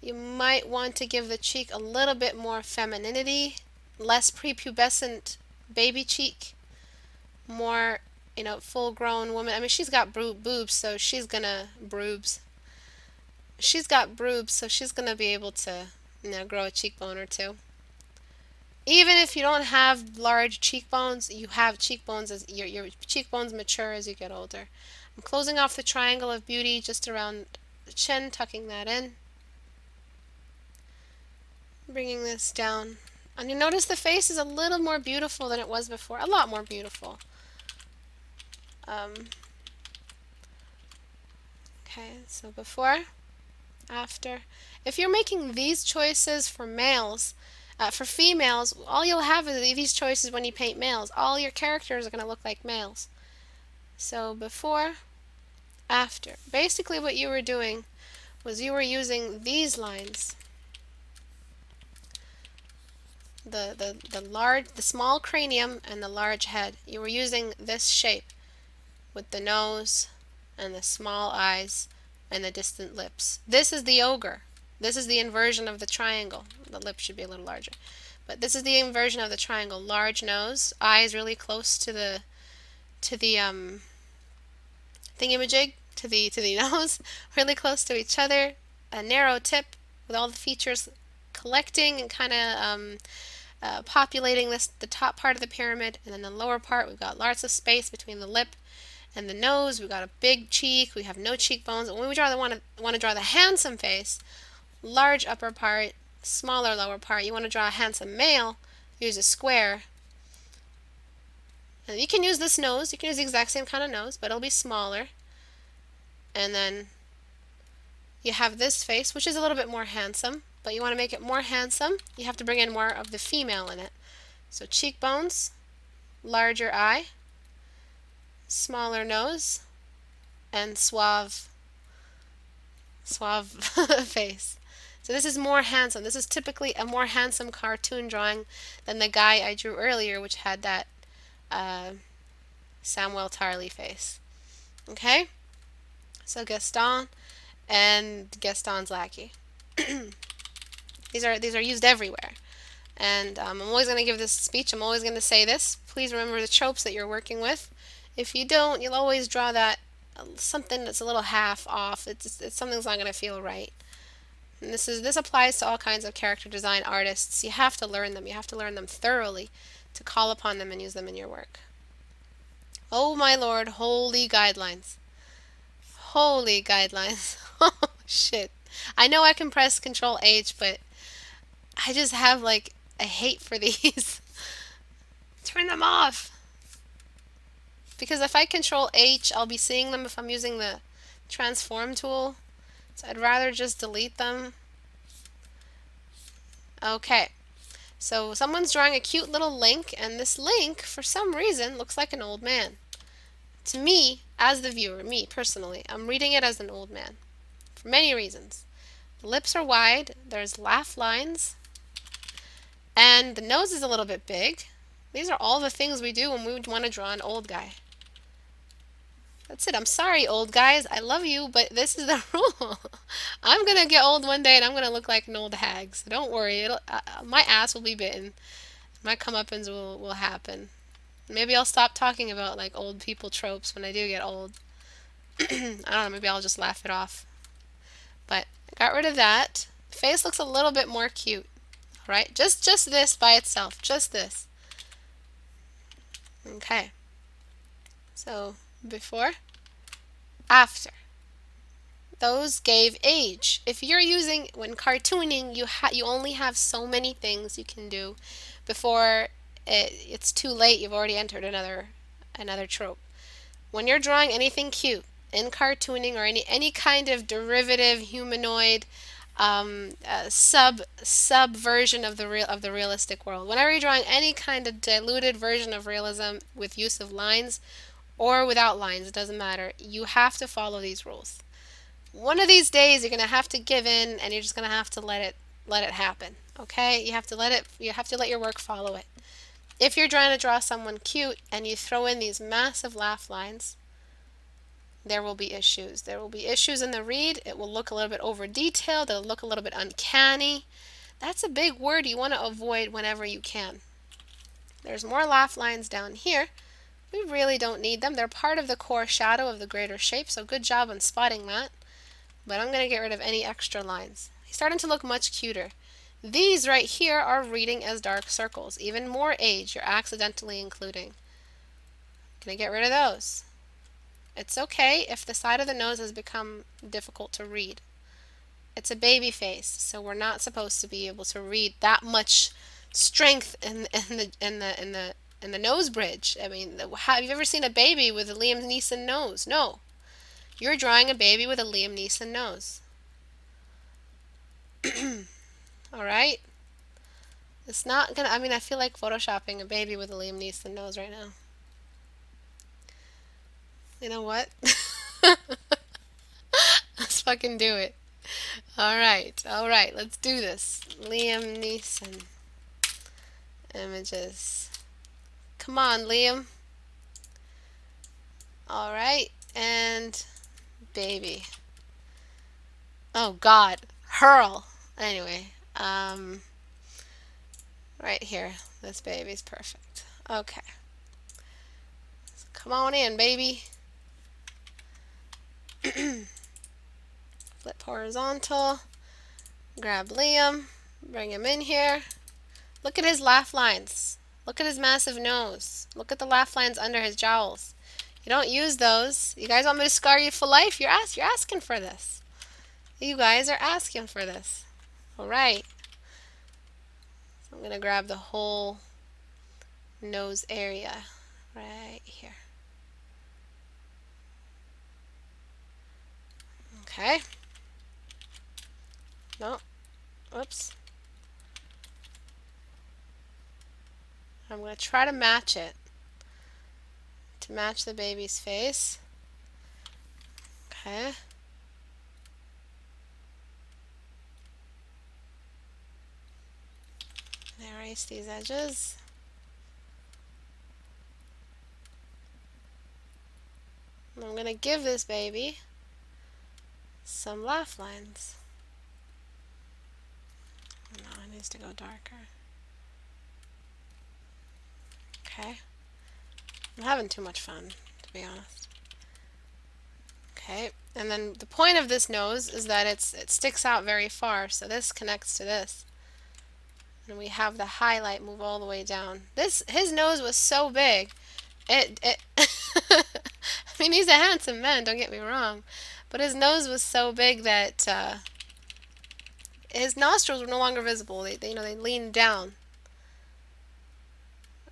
Speaker 1: You might want to give the cheek a little bit more femininity, less prepubescent baby cheek, more, full-grown woman. I mean, she's got boobs, so she's gonna boobs. She's got boobs, so she's gonna be able to, grow a cheekbone or two. Even if you don't have large cheekbones, you have cheekbones as your cheekbones mature as you get older. I'm closing off the triangle of beauty just around the chin, tucking that in. Bringing this down. And you notice the face is a little more beautiful than it was before. A lot more beautiful. Okay, so before, after. If you're making these choices for males, for females, all you'll have is these choices when you paint males. All your characters are going to look like males. So before, after. Basically what you were doing was you were using these lines. The small cranium and the large head. You were using this shape with the nose and the small eyes and the distant lips. This is the ogre. This is the inversion of the triangle. The lip should be a little larger. But this is the inversion of the triangle. Large nose, eyes really close to the thingamajig, to the nose, really close to each other. A narrow tip with all the features collecting and kind of populating the top part of the pyramid, and then the lower part we've got lots of space between the lip and the nose. We've got a big cheek. We have no cheekbones. And when we want to draw the handsome face, large upper part, smaller lower part. You want to draw a handsome male, use a square. And you can use this nose. You can use the exact same kind of nose, but it'll be smaller. And then you have this face, which is a little bit more handsome. But you want to make it more handsome, you have to bring in more of the female in it. So cheekbones, larger eye, smaller nose, and suave face. So this is more handsome. This is typically a more handsome cartoon drawing than the guy I drew earlier, which had that Samuel Tarly face. Okay? So Gaston and Gaston's lackey. These are used everywhere. And I'm always going to give this speech. I'm always going to say this. Please remember the tropes that you're working with. If you don't, you'll always draw that something that's a little half off. Something's not going to feel right. And this applies to all kinds of character design artists. You have to learn them. You have to learn them thoroughly to call upon them and use them in your work. Oh my Lord, holy guidelines. Holy guidelines. Oh shit. I know I can press Control H, but I just have like a hate for these. Turn them off. Because if I Control H, I'll be seeing them if I'm using the transform tool. So I'd rather just delete them. Okay. So someone's drawing a cute little Link, and this Link, for some reason, looks like an old man. To me, as the viewer, me personally, I'm reading it as an old man. For many reasons. The lips are wide, there's laugh lines, and the nose is a little bit big. These are all the things we do when we want to draw an old guy. That's it. I'm sorry, old guys. I love you, but this is the rule. I'm going to get old one day and I'm going to look like an old hag. So don't worry. My ass will be bitten. My comeuppance will happen. Maybe I'll stop talking about like old people tropes when I do get old. I don't know. Maybe I'll just laugh it off. But I got rid of that. Face looks a little bit more cute. All right? Just this by itself. Just this. Okay. So before, after. Those gave age. If you're using, when cartooning, you only have so many things you can do before it's too late. You've already entered another trope. When you're drawing anything cute in cartooning or any kind of derivative humanoid sub version of the realistic world, whenever you're drawing any kind of diluted version of realism with use of lines or without lines, it doesn't matter. You have to follow these rules. One of these days you're going to have to give in and you're just going to have to let it happen. Okay? You have to let your work follow it. If you're trying to draw someone cute and you throw in these massive laugh lines, there will be issues. There will be issues in the read. It will look a little bit over detailed. It'll look a little bit uncanny. That's a big word you want to avoid whenever you can. There's more laugh lines down here. We really don't need them. They're part of the core shadow of the greater shape, so good job on spotting that. But I'm going to get rid of any extra lines. He's starting to look much cuter. These right here are reading as dark circles. Even more age you're accidentally including. Going to get rid of those. It's okay if the side of the nose has become difficult to read. It's a baby face, so we're not supposed to be able to read that much strength in the nose bridge. I mean, have you ever seen a baby with a Liam Neeson nose? No. You're drawing a baby with a Liam Neeson nose. Alright? It's not gonna, I mean, I feel like photoshopping a baby with a Liam Neeson nose right now. You know what? Let's fucking do it. Alright, let's do this. Liam Neeson images. Come on, Liam. Alright, and baby. Oh God, hurl. Anyway, right here, this baby's perfect. Okay, so come on in, baby. Flip horizontal, grab Liam, bring him in here. Look at his laugh lines. Look at his massive nose. Look at the laugh lines under his jowls. You don't use those. You guys want me to scar you for life? You're asking for this. You guys are asking for this. Alright. So I'm going to grab the whole nose area right here. Okay. No. Oops. I'm going to try to match it. To match the baby's face. Okay. Erase these edges. And I'm going to give this baby some laugh lines. No, it needs to go darker. Okay. I'm having too much fun, to be honest. Okay, and then the point of this nose is that it sticks out very far, so this connects to this. And we have the highlight move all the way down. His nose was so big, it I mean, he's a handsome man, don't get me wrong, but his nose was so big that his nostrils were no longer visible. They leaned down.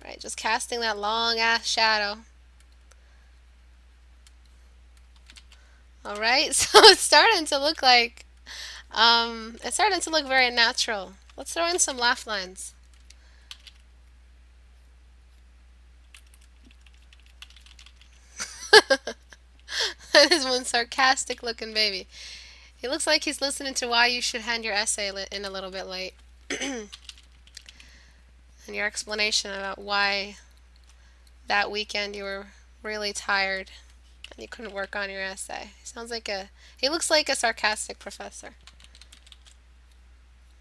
Speaker 1: All right, just casting that long ass shadow. All right, so it's starting to look like, it's starting to look very natural. Let's throw in some laugh lines. That is one sarcastic looking baby. He looks like he's listening to why you should hand your essay in a little bit late. And your explanation about why that weekend you were really tired and you couldn't work on your essay. He looks like a sarcastic professor.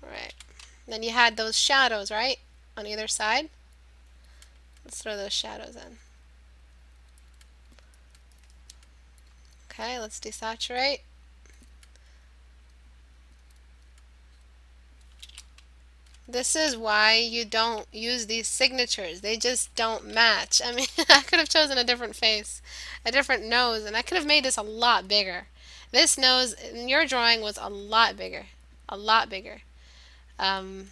Speaker 1: Alright. Then you had those shadows, right? On either side. Let's throw those shadows in. Okay, let's desaturate. This is why you don't use these signatures. They just don't match. I mean, I could have chosen a different face, a different nose, and I could have made this a lot bigger. This nose in your drawing was a lot bigger. A lot bigger. Don't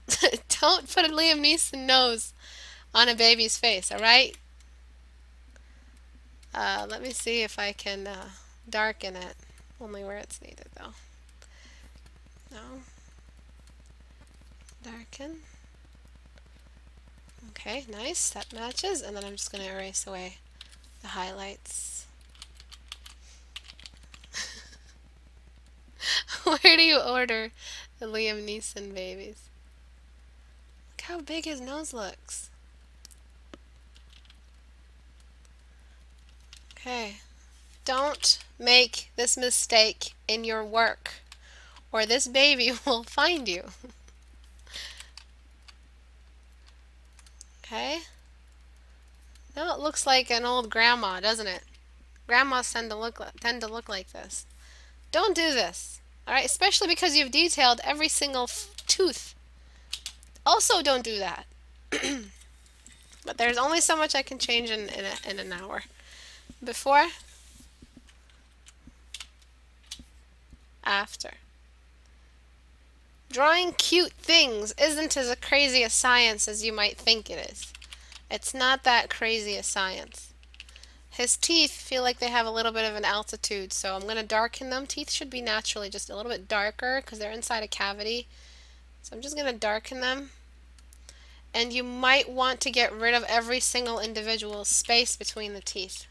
Speaker 1: put a Liam Neeson nose on a baby's face, alright? Let me see if I can darken it. Only where it's needed, though. No. Darken. Okay, nice. That matches. And then I'm just going to erase away the highlights. Where do you order the Liam Neeson babies? Look how big his nose looks. Okay. Don't make this mistake in your work, or this baby will find you. Okay. Now it looks like an old grandma, doesn't it? Grandmas tend to look like this. Don't do this. Alright, especially because you've detailed every single tooth. Also don't do that. But there's only so much I can change in an hour. Before, after. Drawing cute things isn't as crazy a science as you might think it is. It's not that crazy a science. His teeth feel like they have a little bit of an altitude, so I'm going to darken them. Teeth should be naturally just a little bit darker because they're inside a cavity. So I'm just going to darken them. And you might want to get rid of every single individual space between the teeth.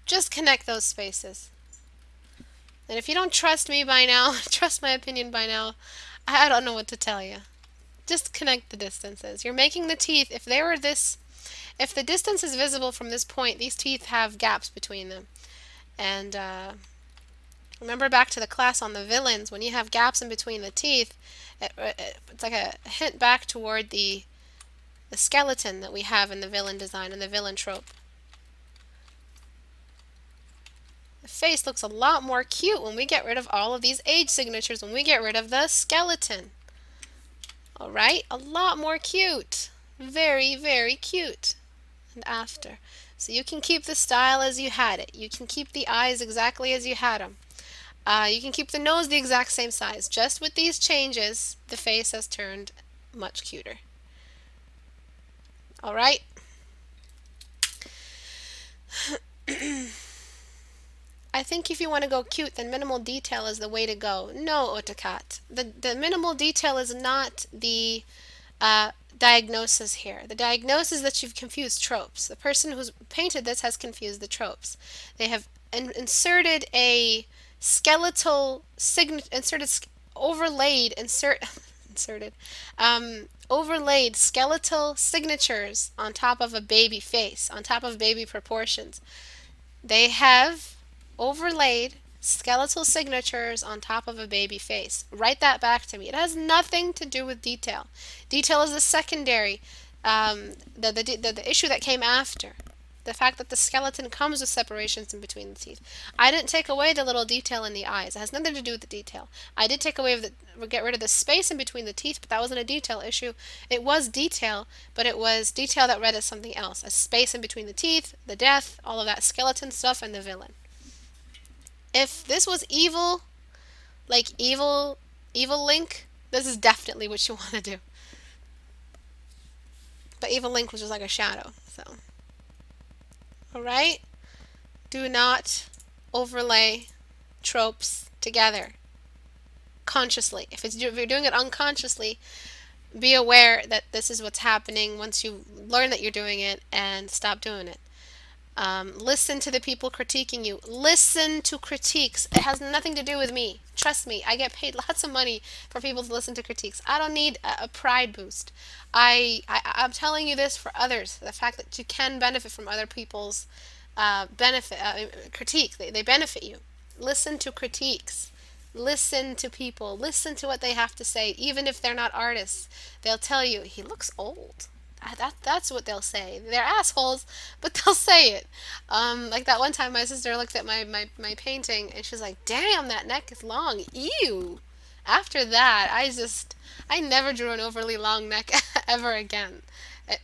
Speaker 1: Just connect those spaces. And if you don't trust me by now, trust my opinion by now, I don't know what to tell you. Just connect the distances. You're making the teeth, if the distance is visible from this point, these teeth have gaps between them. And remember back to the class on the villains, when you have gaps in between the teeth, it's like a hint back toward the skeleton that we have in the villain design and the villain trope. The face looks a lot more cute when we get rid of all of these age signatures, when we get rid of the skeleton. Alright, a lot more cute. Very, very cute. And after. So you can keep the style as you had it. You can keep the eyes exactly as you had them. You can keep the nose the exact same size. Just with these changes, the face has turned much cuter. Alright? I think if you want to go cute, then minimal detail is the way to go. No, AutoCAD. The minimal detail is not the diagnosis here. The diagnosis is that you've confused tropes. The person who's painted this has confused the tropes. They have inserted a skeletal overlaid skeletal signatures on top of a baby face, on top of baby proportions. They have overlaid skeletal signatures on top of a baby face. Write that back to me. It has nothing to do with detail. Detail is a secondary, the issue that came after. the fact that the skeleton comes with separations in between the teeth. I didn't take away the little detail in the eyes. It has nothing to do with the detail. I did get rid of the space in between the teeth, but that wasn't a detail issue. It was detail, but it was detail that read as something else. A space in between the teeth, the death, all of that skeleton stuff, and the villain. If this was evil, like evil Link, this is definitely what you want to do. But evil Link was just like a shadow, so. Alright? Do not overlay tropes together consciously. If you're doing it unconsciously, be aware that this is what's happening once you learn that you're doing it, and stop doing it. Listen to the people critiquing you. Listen to critiques. It has nothing to do with me. Trust me, I get paid lots of money for people to listen to critiques. I don't need a pride boost. I'm telling you this for others. The fact that you can benefit from other people's critique. They benefit you. Listen to critiques. Listen to people. Listen to what they have to say. Even if they're not artists, they'll tell you, he looks old. That's what they'll say. They're assholes, but they'll say it. Like that one time my sister looked at my painting and she's like, damn, that neck is long. Ew. After that, I never drew an overly long neck ever again.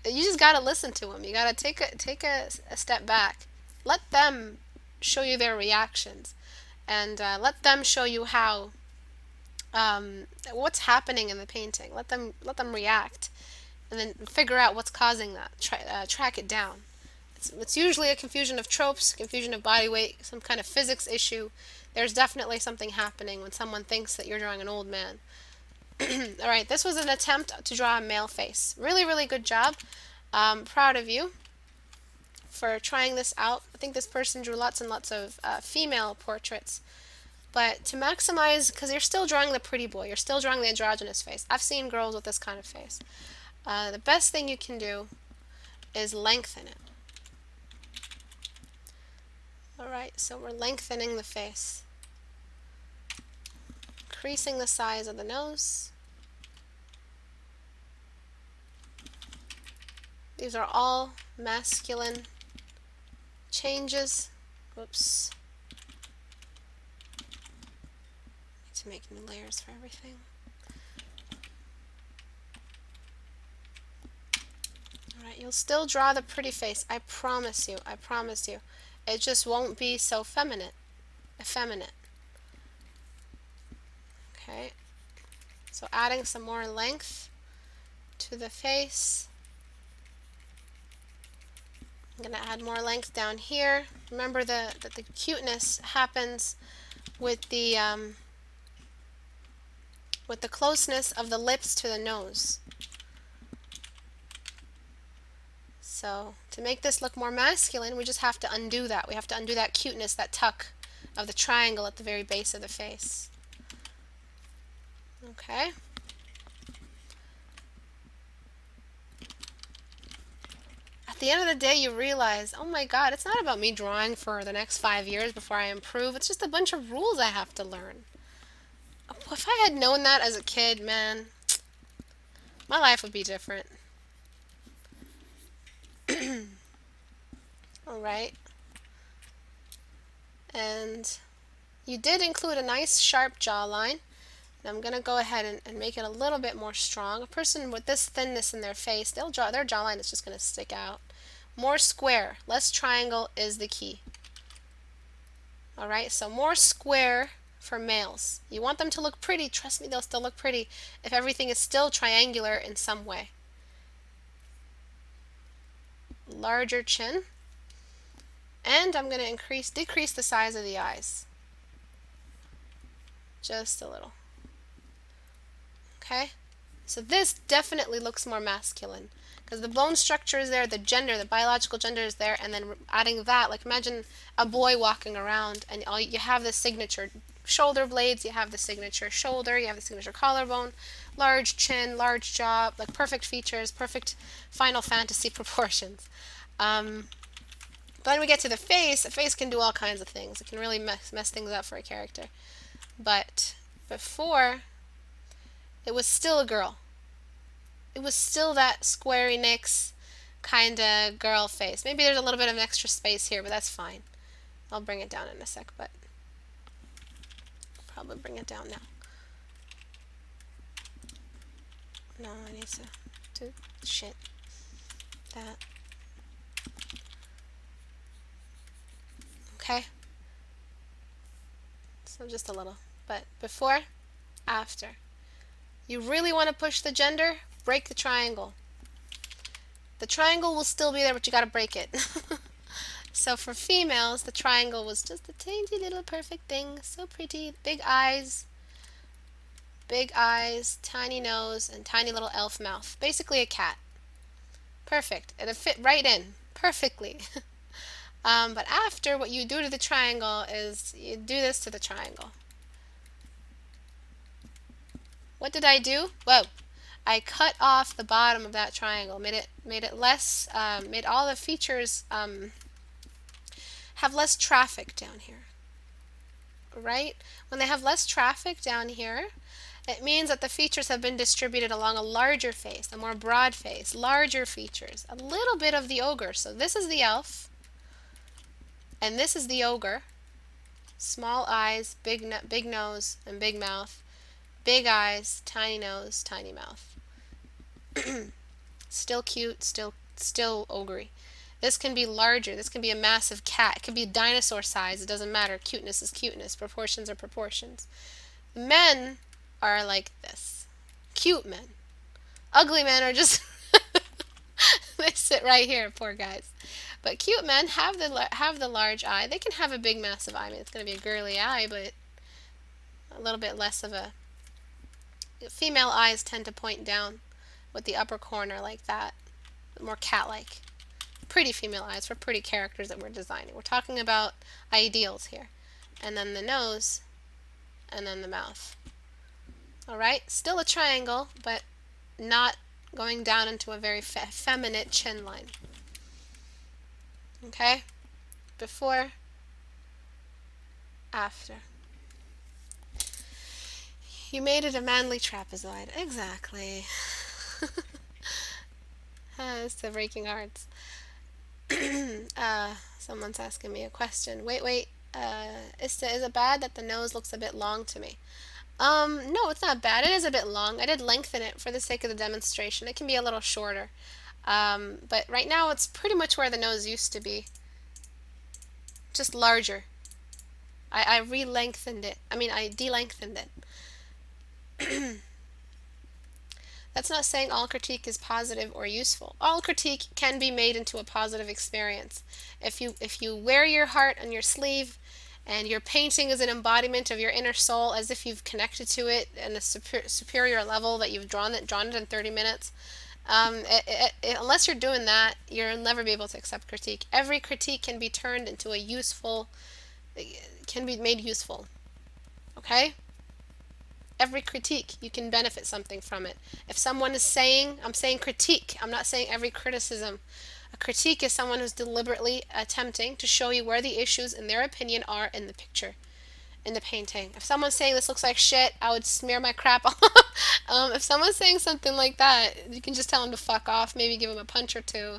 Speaker 1: You just gotta listen to them. You gotta take a step back. Let them show you their reactions, and let them show you how what's happening in the painting. Let them react, and then figure out what's causing that. Track it down. It's usually a confusion of tropes, confusion of body weight, some kind of physics issue. There's definitely something happening when someone thinks that you're drawing an old man. Alright, this was an attempt to draw a male face. Really, really good job. Proud of you for trying this out. I think this person drew lots and lots of female portraits. But to maximize, because you're still drawing the pretty boy, you're still drawing the androgynous face. I've seen girls with this kind of face. The best thing you can do is lengthen it. Alright, so we're lengthening the face. Increasing the size of the nose. These are all masculine changes. Whoops. Need to make new layers for everything. Alright, you'll still draw the pretty face. I promise you. I promise you. It just won't be so effeminate. Okay. So adding some more length to the face. I'm going to add more length down here. Remember that the cuteness happens with the closeness of the lips to the nose. So to make this look more masculine, we just have to undo that. We have to undo that cuteness, that tuck of the triangle at the very base of the face. Okay. At the end of the day, you realize, oh my God, it's not about me drawing for the next 5 years before I improve. It's just a bunch of rules I have to learn. If I had known that as a kid, man, my life would be different. Alright. And you did include a nice sharp jawline. I'm going to go ahead and make it a little bit more strong. A person with this thinness in their face, their jawline is just going to stick out. More square, less triangle is the key. Alright, so more square for males. You want them to look pretty. Trust me, they'll still look pretty if everything is still triangular in some way. Larger chin. And I'm going to decrease the size of the eyes. Just a little. Okay, so this definitely looks more masculine because the bone structure is there, the gender, the biological gender is there, and then adding that, like imagine a boy walking around and you have the signature shoulder blades, you have the signature shoulder, you have the signature collarbone, large chin, large jaw, like perfect features, perfect Final Fantasy proportions. But when we get to the face can do all kinds of things. It can really mess things up for a character. But before, it was still a girl. It was still that squarey necks, kind of girl face. Maybe there's a little bit of extra space here, but that's fine. I'll bring it down in a sec, but probably bring it down now. No, I need to do shit. That. Okay. So just a little. But before, after. You really want to push the gender? Break the triangle. The triangle will still be there, but you gotta break it. So for females, the triangle was just a dainty little perfect thing. So pretty. Big eyes, tiny nose, and tiny little elf mouth. Basically a cat. Perfect. It'll fit right in. Perfectly. But after, what you do to the triangle is you do this to the triangle. What did I do? Whoa. I cut off the bottom of that triangle, made it less, made all the features have less traffic down here. Right? When they have less traffic down here, it means that the features have been distributed along a larger face, a more broad face, larger features, a little bit of the ogre. So this is the elf, and this is the ogre. Small eyes, big nose, and big mouth. Big eyes, tiny nose, tiny mouth. Still cute, still ogre-y. This can be larger. This can be a massive cat. It can be dinosaur size. It doesn't matter. Cuteness is cuteness. Proportions are proportions. Men are like this. Cute men. Ugly men are just they sit right here, poor guys. But cute men have the large eye. They can have a big massive eye. I mean, it's going to be a girly eye, but a little bit less of a female eyes tend to point down with the upper corner like that. More cat-like. Pretty female eyes for pretty characters that we're designing. We're talking about ideals here. And then the nose, and then the mouth. Alright, still a triangle, but not going down into a very feminine chin line. Okay? Before, after. You made it a manly trapezoid. Exactly. It's the breaking hearts. Someone's asking me a question. Wait. Is it bad that the nose looks a bit long to me? No, it's not bad. It is a bit long. I did lengthen it for the sake of the demonstration. It can be a little shorter. But right now it's pretty much where the nose used to be. Just larger. I re-lengthened it. I de-lengthened it. That's not saying all critique is positive or useful. All critique can be made into a positive experience. If you wear your heart on your sleeve and your painting is an embodiment of your inner soul as if you've connected to it in a superior level that you've drawn it in 30 minutes, unless you're doing that, you'll never be able to accept critique. Every critique can be turned into a useful, can be made useful. Okay? Every critique, you can benefit something from it. If someone is saying, I'm saying critique, I'm not saying every criticism. A critique is someone who's deliberately attempting to show you where the issues, in their opinion, are in the picture, in the painting. If someone's saying this looks like shit, I would smear my crap on. If someone's saying something like that, you can just tell them to fuck off, maybe give them a punch or two,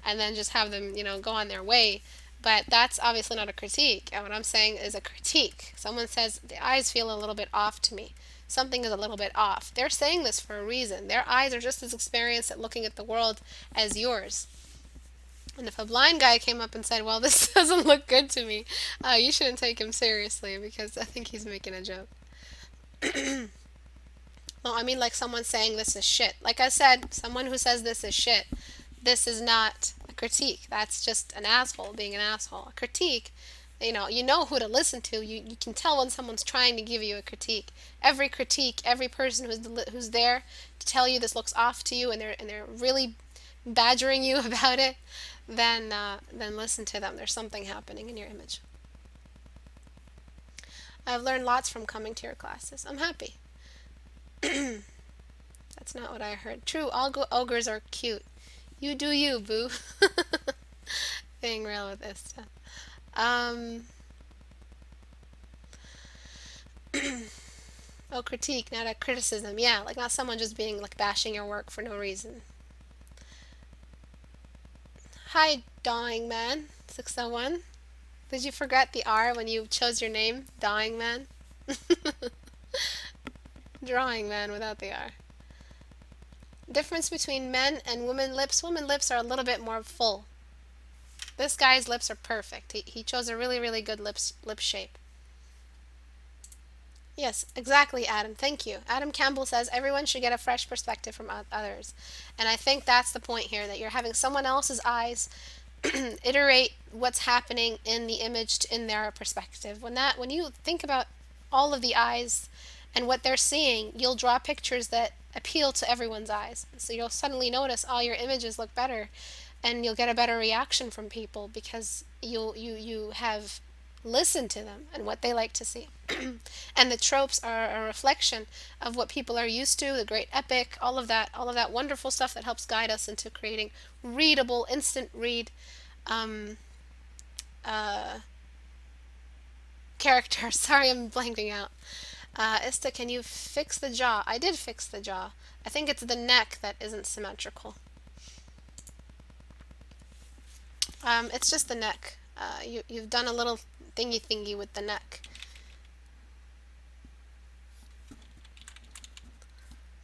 Speaker 1: and then just have them, go on their way. But that's obviously not a critique. And what I'm saying is a critique. Someone says, the eyes feel a little bit off to me. Something is a little bit off. They're saying this for a reason. Their eyes are just as experienced at looking at the world as yours. And if a blind guy came up and said, well, this doesn't look good to me, you shouldn't take him seriously because I think he's making a joke. No, I mean like someone saying this is shit. Like I said, someone who says this is shit, this is not a critique. That's just an asshole being an asshole. A critique, you know who to listen to. You can tell when someone's trying to give you a critique. Every critique, every person who's there to tell you this looks off to you and they're really badgering you about it, then listen to them. There's something happening in your image. I've learned lots from coming to your classes. I'm happy. That's not what I heard. True, all ogres are cute. You do you, boo. Being real with this stuff. Oh, critique, not a criticism. Yeah, like not someone just being like bashing your work for no reason. Hi, Dawing Man 601. Did you forget the R when you chose your name, Dawing Man? Drawing Man without the R. Difference between men and women lips. Women lips are a little bit more full. This guy's lips are perfect. He chose a really, really good lip shape. Yes, exactly, Adam. Thank you. Adam Campbell says everyone should get a fresh perspective from others. And I think that's the point here, that you're having someone else's eyes iterate what's happening in the image in their perspective. When you think about all of the eyes and what they're seeing, you'll draw pictures that appeal to everyone's eyes. So you'll suddenly notice all your images look better, and you'll get a better reaction from people because you have listened to them and what they like to see. And the tropes are a reflection of what people are used to, the great epic, all of that wonderful stuff that helps guide us into creating readable, instant read uh, characters. Sorry, I'm blanking out. Ista, can you fix the jaw? I did fix the jaw. I think it's the neck that isn't symmetrical. It's just the neck. You've done a little thingy with the neck.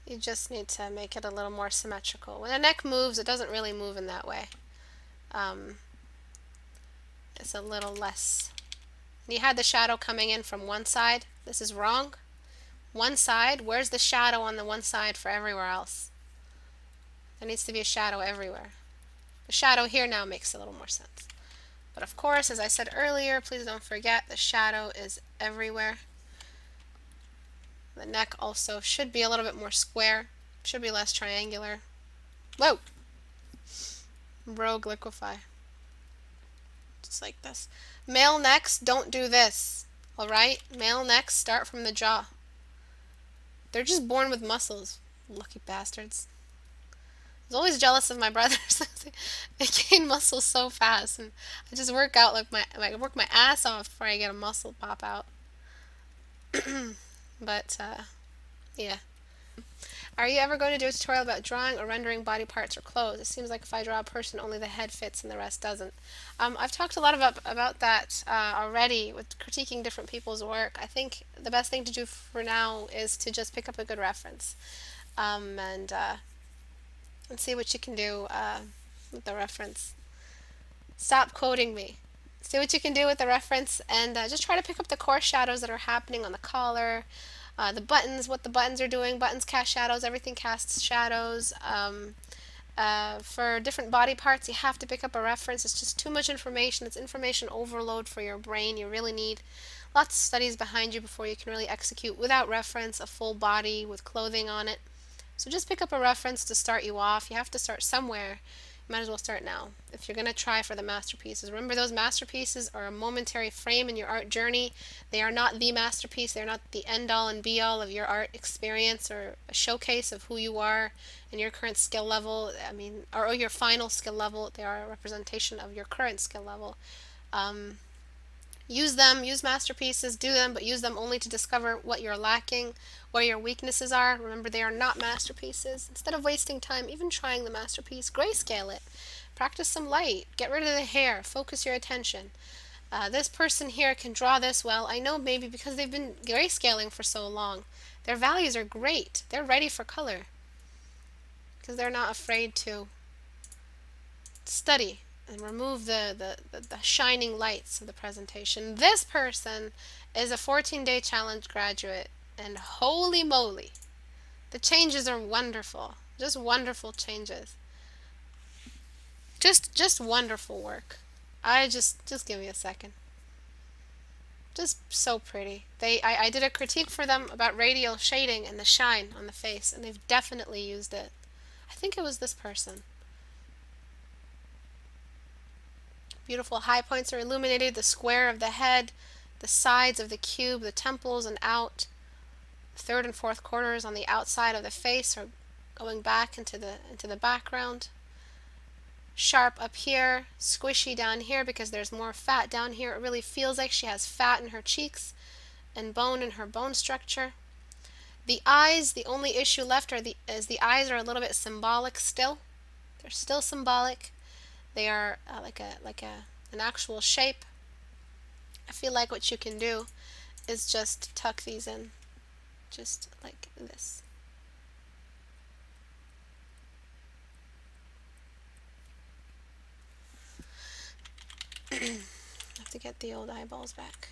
Speaker 1: You just need to make it a little more symmetrical. When the neck moves, it doesn't really move in that way. It's a little less. And you had the shadow coming in from one side. This is wrong. One side, where's the shadow on the one side for everywhere else? There needs to be a shadow everywhere. The shadow here now makes a little more sense. But of course, as I said earlier, please don't forget the shadow is everywhere. The neck also should be a little bit more square. Should be less triangular. Whoa! Rogue liquefy. Just like this. Male necks don't do this. Alright? Male necks start from the jaw. They're just born with muscles. Lucky bastards. I was always jealous of my brothers. They gain muscles so fast, and I just work out like I work my ass off before I get a muscle pop out. But yeah. Are you ever going to do a tutorial about drawing or rendering body parts or clothes? It seems like if I draw a person, only the head fits and the rest doesn't. I've talked a lot about that already with critiquing different people's work. I think the best thing to do for now is to just pick up a good reference and see what you can do with the reference. Stop quoting me. See what you can do with the reference, and just try to pick up the core shadows that are happening on the collar, the buttons, what the buttons are doing. Buttons cast shadows, everything casts shadows. For different body parts, you have to pick up a reference. It's just too much information. It's information overload for your brain. You really need lots of studies behind you before you can really execute without reference a full body with clothing on it. So just pick up a reference to start you off. You have to start somewhere. You might as well start now if you're going to try for the masterpieces. Remember, those masterpieces are a momentary frame in your art journey. They are not the masterpiece. They're not the end-all and be-all of your art experience or a showcase of who you are and your current skill level. I mean, or your final skill level. They are a representation of your current skill level. Use them, use masterpieces, do them, but use them only to discover what you're lacking, where your weaknesses are. Remember, they are not masterpieces. Instead of wasting time even trying the masterpiece, grayscale it. Practice some light. Get rid of the hair. Focus your attention. This person here can draw this well. I know, maybe because they've been grayscaling for so long. Their values are great. They're ready for color because they're not afraid to study and remove the shining lights of the presentation. This person is a 14-day challenge graduate, and holy moly, the changes are wonderful. Just wonderful changes. Just wonderful work. Just give me a second. Just so pretty. I did a critique for them about radial shading and the shine on the face, and they've definitely used it. I think it was this person. Beautiful high points are illuminated, the square of the head, the sides of the cube, the temples and out. The third and fourth quarters on the outside of the face are going back into the background. Sharp up here, squishy down here because there's more fat down here. It really feels like she has fat in her cheeks and bone in her bone structure. The eyes, the only issue left is the eyes are a little bit symbolic still. They're still symbolic. they are an actual shape, I feel like what you can do is just tuck these in, just like this. I have to get the old eyeballs back.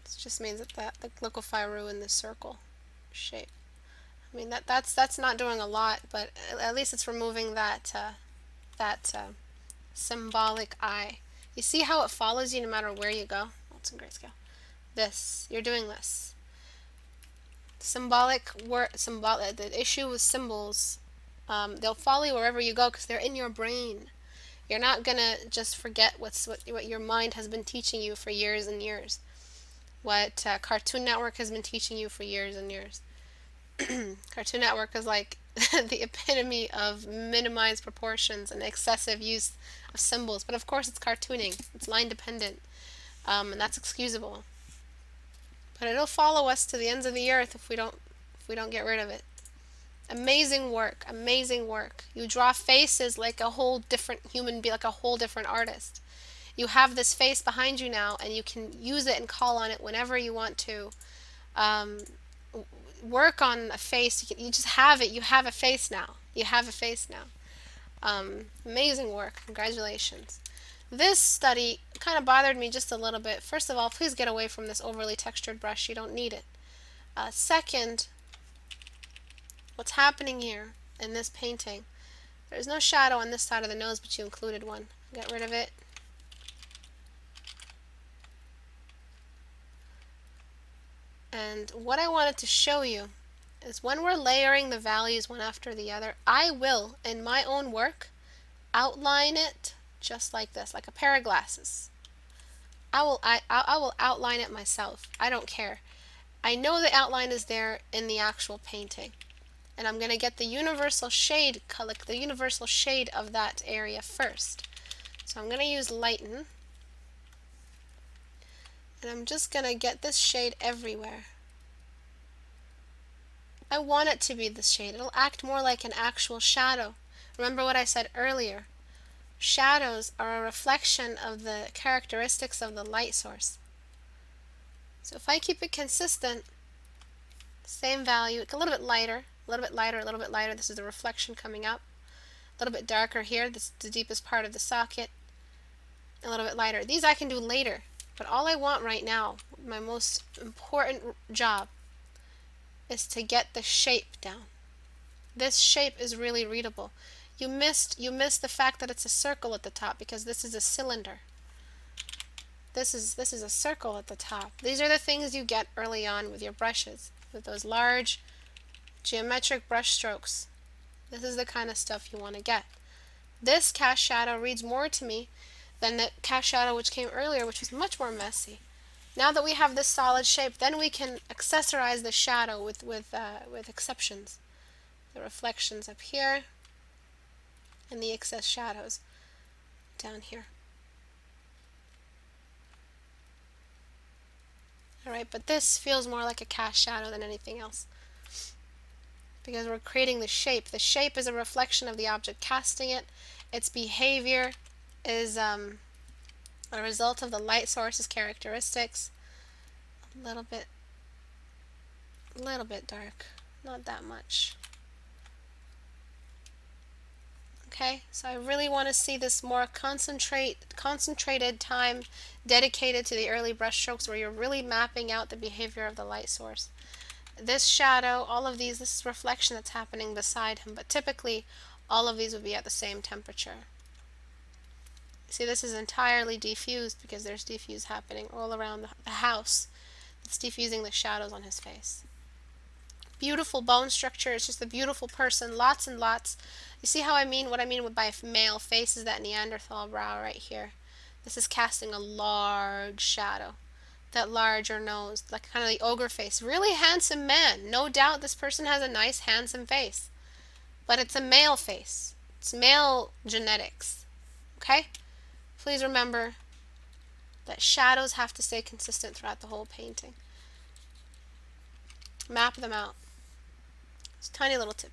Speaker 1: This just means that the liquefy ruined the circle shape. I mean that's not doing a lot, but at least it's removing that symbolic eye. You see how it follows you no matter where you go? Oh, it's in grayscale. You're doing this. The issue with symbols, they'll follow you wherever you go because they're in your brain. You're not gonna just forget what your mind has been teaching you for years and years. What Cartoon Network has been teaching you for years and years. Cartoon Network is like the epitome of minimized proportions and excessive use of symbols. But of course, it's cartooning. It's line dependent, and that's excusable. But it'll follow us to the ends of the earth if we don't get rid of it. Amazing work, amazing work. You draw faces like a whole different human being, like a whole different artist. You have this face behind you now, and you can use it and call on it whenever you want to. Work on a face. You just have it. You have a face now. You have a face now. Amazing work. Congratulations. This study kind of bothered me just a little bit. First of all, please get away from this overly textured brush. You don't need it. Second, what's happening here in this painting? There's no shadow on this side of the nose, but you included one. Get rid of it. And what I wanted to show you is when we're layering the values one after the other, I will, in my own work, outline it just like this, like a pair of glasses. I will outline it myself. I don't care. I know the outline is there in the actual painting. And I'm going to get the universal shade color, the universal shade of that area first. So I'm going to use lighten. And I'm just going to get this shade everywhere. I want it to be this shade. It'll act more like an actual shadow. Remember what I said earlier. Shadows are a reflection of the characteristics of the light source. So if I keep it consistent, same value, a little bit lighter, a little bit lighter, a little bit lighter. This is the reflection coming up. A little bit darker here. This is the deepest part of the socket. A little bit lighter. These I can do later. But all I want right now, my most important job, is to get the shape down. This shape is really readable. You missed the fact that it's a circle at the top because this is a cylinder. This is a circle at the top. These are the things you get early on with your brushes, with those large geometric brush strokes. This is the kind of stuff you want to get. This cast shadow reads more to me than the cast shadow which came earlier, which was much more messy. Now that we have this solid shape, then we can accessorize the shadow with exceptions. The reflections up here and the excess shadows down here. Alright, but this feels more like a cast shadow than anything else because we're creating the shape. The shape is a reflection of the object casting it. Its behavior is a result of the light source's characteristics. A little bit dark, not that much. Okay, so I really want to see this more concentrated time dedicated to the early brush strokes where you're really mapping out the behavior of the light source. This shadow, all of these, this is reflection that's happening beside him, but typically all of these would be at the same temperature. See, this is entirely diffused because there's diffuse happening all around the house. It's diffusing the shadows on his face. Beautiful bone structure. It's just a beautiful person. Lots and lots. You see how what I mean by male face is that Neanderthal brow right here. This is casting a large shadow. That larger nose, like kind of the ogre face. Really handsome man. No doubt this person has a nice handsome face. But it's a male face. It's male genetics. Okay? Please remember that shadows have to stay consistent throughout the whole painting. Map them out. It's a tiny little tip.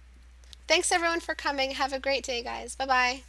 Speaker 1: Thanks everyone for coming. Have a great day, guys. Bye bye.